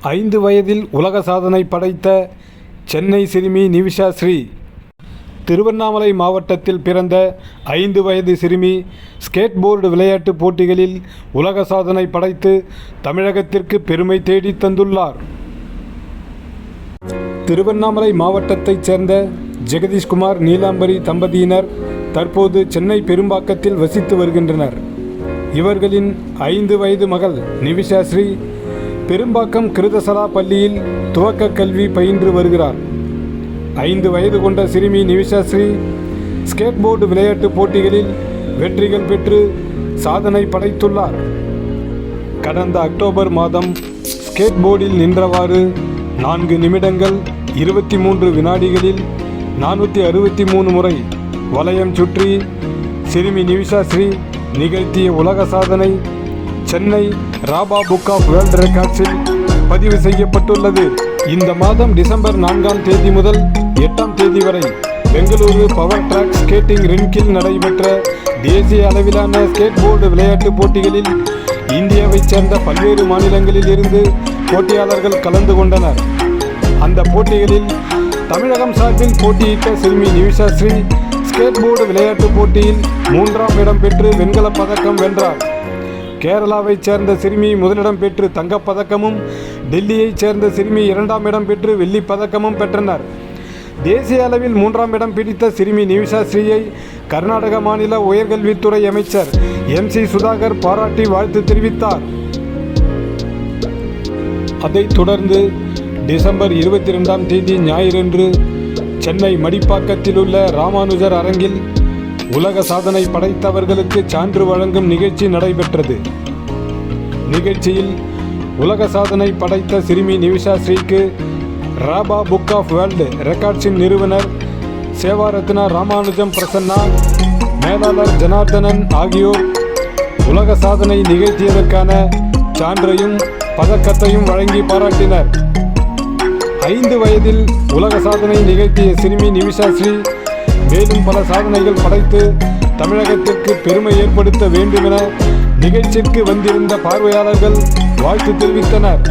5 வயதில் உலக சாதனை படைத்த சென்னை சிறுமி நிவிஷா ஸ்ரீ. திருவண்ணாமலை மாவட்டத்தில் பிறந்த 5 வயது சிறுமி ஸ்கேட் போர்டு விளையாட்டுப் போட்டிகளில் உலக சாதனை படைத்து தமிழகத்திற்கு பெருமை தேடி தந்துள்ளார். திருவண்ணாமலை மாவட்டத்தைச் சேர்ந்த ஜெகதீஷ்குமார் நீலாம்பரி தம்பதியினர் தற்போது சென்னை பெரும்பாக்கத்தில் வசித்து வருகின்றனர். இவர்களின் 5 வயது மகள் நிவிஷா ஸ்ரீ பெரும்பாக்கம் கிருதசலா பள்ளியில் துவக்க கல்வி பயின்று வருகிறார். 5 வயது கொண்ட சிறுமி நிவிஷா ஸ்ரீ ஸ்கேட் போர்டு விளையாட்டுப் போட்டிகளில் வெற்றிகள் பெற்று சாதனை படைத்துள்ளார். கடந்த அக்டோபர் மாதம் ஸ்கேட் போர்டில் நின்றவாறு 4 நிமிடங்கள் 23 வினாடிகளில் 463 முறை வளையம் சுற்றி சிறுமி நிவிஷா ஸ்ரீ நிகழ்த்திய உலக சாதனை Chennai Raba book of world ரெக்கார்ட்ஸில் பதிவு செய்யப்பட்டுள்ளது. இந்த மாதம் டிசம்பர் 4ஆம் தேதி முதல் 8ஆம் தேதி வரை பெங்களூரு பவர் டிராக் ஸ்கேட்டிங் ரிங்கில் நடைபெற்ற தேசிய அளவிலான ஸ்கேட் போர்டு விளையாட்டுப் போட்டிகளில் இந்தியாவைச் சேர்ந்த பல்வேறு மாநிலங்களில் இருந்து போட்டியாளர்கள் கலந்து கொண்டனர். அந்த போட்டிகளில் தமிழகம் சார்பில் போட்டியிட்ட சிறுமி நிவிஷா ஸ்ரீ ஸ்கேட் போர்டு விளையாட்டுப் போட்டியில் 3ஆம் இடம் பெற்று வெண்கலப் பதக்கம் வென்றார். கேரளாவைச் சேர்ந்த சிறுமி முதலிடம் பெற்று தங்கப்பதக்கமும், டெல்லியைச் சேர்ந்த சிறுமி 2ஆம் இடம் பெற்று வெள்ளிப் பதக்கமும் பெற்றனர். தேசிய அளவில் 3ஆம் இடம் பிடித்த சிறுமி நிவிஷா ஸ்ரீயை கர்நாடக மாநில உயர்கல்வித்துறை அமைச்சர் MC சுதாகர் பாராட்டி வாழ்த்து தெரிவித்தார். அதைத் தொடர்ந்து டிசம்பர் 22ஆம் தேதி ஞாயிறன்று சென்னை மடிப்பாக்கத்தில் உள்ள ராமானுஜர் அரங்கில் உலக சாதனை படைத்தவர்களுக்கு சான்று வழங்கும் நிகழ்ச்சி நடைபெற்றது. நிகழ்ச்சியில் உலக சாதனை படைத்த சிறுமி நிவிஷா ஸ்ரீக்கு ராபா புக் ஆஃப் வேர்ல்ட் ரெக்கார்ட்ஸின் நிறுவனர் சேவாரத்னா ராமானுஜம் பிரசன்னா, மேலாளர் ஜனார்தனன் ஆகியோர் உலக சாதனை நிகழ்த்தியதற்கான சான்றையும் பதக்கத்தையும் வழங்கி பாராட்டினர். 5 வயதில் உலக சாதனை நிகழ்த்திய சிறுமி நிவிஷா ஸ்ரீ மேலும் பல சாதனைகள் படைத்து தமிழகத்திற்கு பெருமை ஏற்படுத்த வேண்டுமென நிகழ்ச்சிக்கு வந்திருந்த பார்வையாளர்கள் வாழ்த்து தெரிவித்தனர்.